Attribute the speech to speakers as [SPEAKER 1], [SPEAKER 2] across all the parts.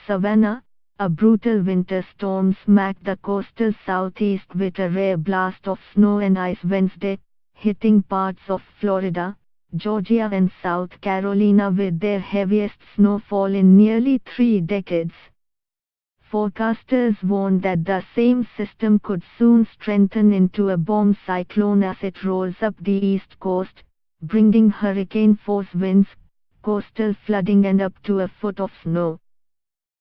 [SPEAKER 1] Savannah, a brutal winter storm smacked the coastal southeast with a rare blast of snow and ice Wednesday, hitting parts of Florida, Georgia and South Carolina with their heaviest snowfall in nearly 3 decades. Forecasters warned that the same system could soon strengthen into a bomb cyclone as it rolls up the east coast, bringing hurricane-force winds, coastal flooding and up to a foot of snow.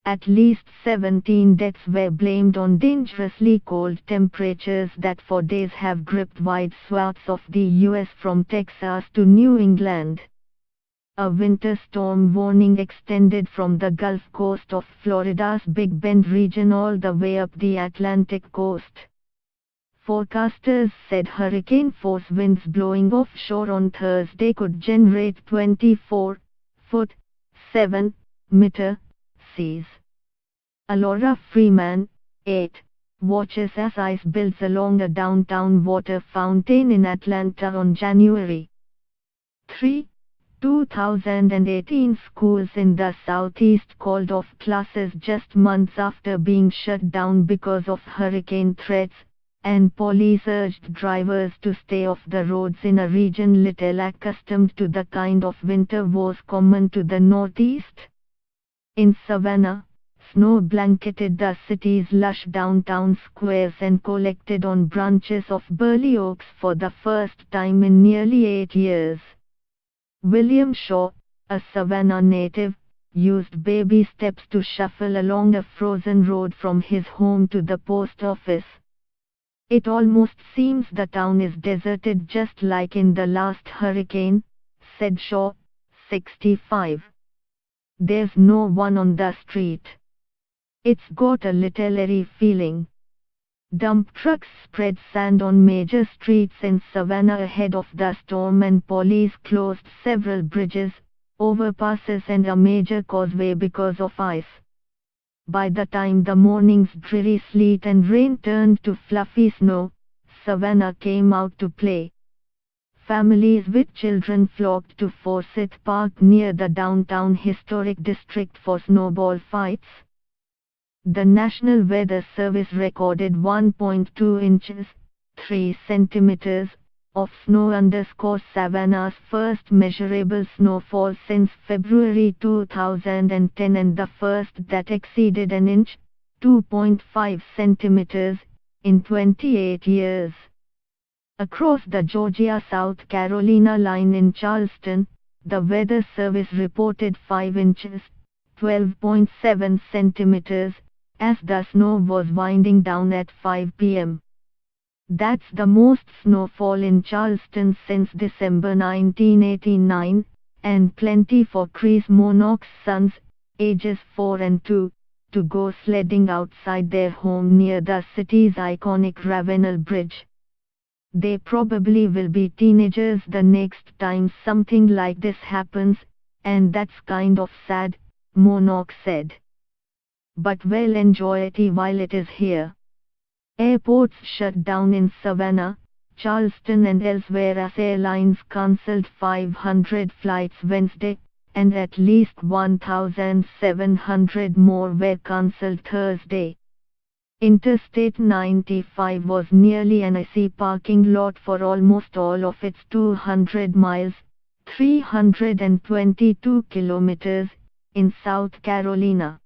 [SPEAKER 1] At least 17 deaths were blamed on dangerously cold temperatures that for days have gripped wide swaths of the U.S. from Texas to New England. A winter storm warning extended from the Gulf Coast of Florida's Big Bend region all the way up the Atlantic coast. Forecasters said hurricane-force winds blowing offshore on Thursday could generate 24-foot, 7-meter seas. Alora Freeman, 8, watches as ice builds along a downtown water fountain in Atlanta on January 3. 2018 schools in the southeast called off classes just months after being shut down because of hurricane threats, and police urged drivers to stay off the roads in a region little accustomed to the kind of winter was common to the northeast. In Savannah, snow blanketed the city's lush downtown squares and collected on branches of burly oaks for the first time in nearly 8 years. William Shaw, a Savannah native, used baby steps to shuffle along a frozen road from his home to the post office. It almost seems the town is deserted just like in the last hurricane, said Shaw, 65. There's no one on the street. It's got a little eerie feeling. Dump trucks spread sand on major streets in Savannah ahead of the storm and police closed several bridges, overpasses and a major causeway because of ice. By the time the morning's dreary sleet and rain turned to fluffy snow, Savannah came out to play. Families with children flocked to Fawcett Park near the downtown historic district for snowball fights. The National Weather Service recorded 1.2 inches, 3 centimeters, of snow Savannah's first measurable snowfall since February 2010 and the first that exceeded an inch, 2.5 centimeters, in 28 years. Across the Georgia-South Carolina line in Charleston, the Weather Service reported 5 inches, 12.7 centimeters, as the snow was winding down at 5 p.m. That's the most snowfall in Charleston since December 1989, and plenty for Chris Monok's sons, ages 4 and 2, to go sledding outside their home near the city's iconic Ravenel Bridge. They probably will be teenagers the next time something like this happens, and that's kind of sad, Monok said. But we'll enjoy it while it is here. Airports shut down in Savannah, Charleston and elsewhere as airlines cancelled 500 flights Wednesday, and at least 1,700 more were cancelled Thursday. Interstate 95 was nearly an icy parking lot for almost all of its 200 miles, 322 kilometers, in South Carolina.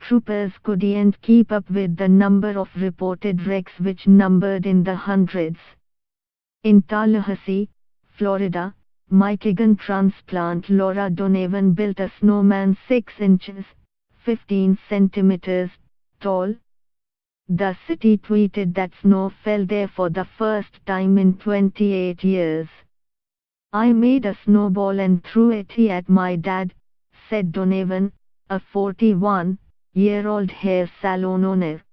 [SPEAKER 1] Troopers couldn't keep up with the number of reported wrecks which numbered in the hundreds. In Tallahassee, Florida, Michigan transplant Laura Donovan built a snowman 6 inches, 15 centimeters, tall. The city tweeted that snow fell there for the first time in 28 years. I made a snowball and threw it at my dad, said Donovan, a 41-year-old hair salon owner.